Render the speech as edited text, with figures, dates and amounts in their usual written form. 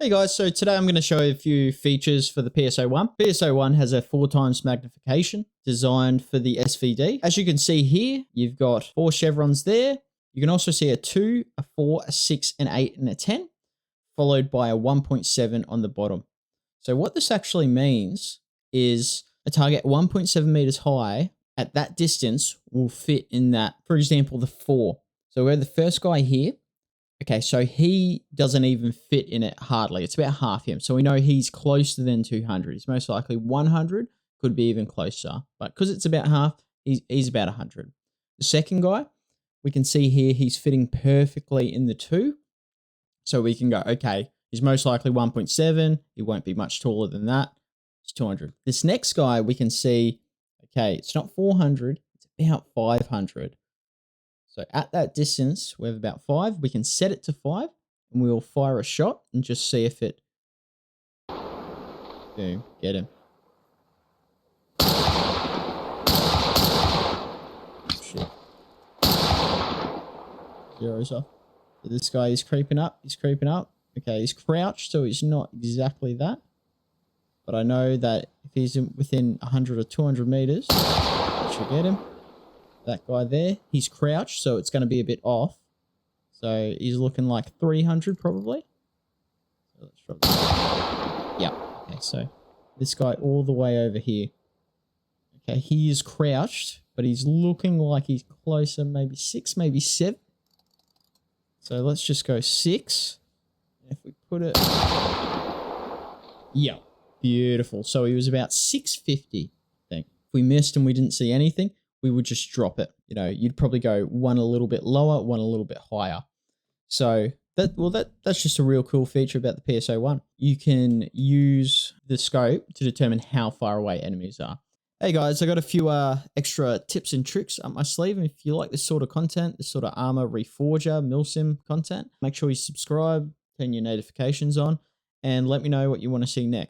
Hey guys, so today I'm going to show you a few features for the PSO-1. PSO-1 has a 4x magnification designed for the SVD. As you can see here, you've got 4 chevrons there. You can also see a 2, a 4, a 6, an 8, and a 10, followed by a 1.7 on the bottom. So what this actually means is a target 1.7 meters high at that distance will fit in that, for example, the 4. So we're the first guy here. Okay, so he doesn't even fit in it hardly. It's about half him. So we know he's closer than 200. He's most likely 100, could be even closer. But because it's about half, he's about 100. The second guy, we can see here, he's fitting perfectly in the 2. So we can go, okay, he's most likely 1.7. He won't be much taller than that. It's 200. This next guy, we can see, okay, it's not 400. It's about 500. So at that distance, we have about 5. We can set it to 5 and we'll fire a shot and just see if it... Boom, get him. Shit. Zero's off. So this guy is creeping up. He's creeping up. Okay, he's crouched, so he's not exactly that. But I know that if he's within 100 or 200 meters, I should get him. That guy there, he's crouched, so it's going to be a bit off. So he's looking like 300 probably. So let's drop that. Yeah. Okay, so this guy all the way over here. Okay, he is crouched, but he's looking like he's closer, maybe 6, maybe 7. So let's just go 6. If we put it... Yeah, beautiful. So he was about 650, I think. If we missed and we didn't see anything, we would just drop it. You know, you'd probably go one a little bit lower, one a little bit higher. So that's just a real cool feature about the PSO-1. You can use the scope to determine how far away enemies are. Hey guys, I got a few extra tips and tricks up my sleeve. And if you like this sort of content, this sort of Arma Reforger, milsim content, make sure you subscribe, turn your notifications on, and let me know what you want to see next.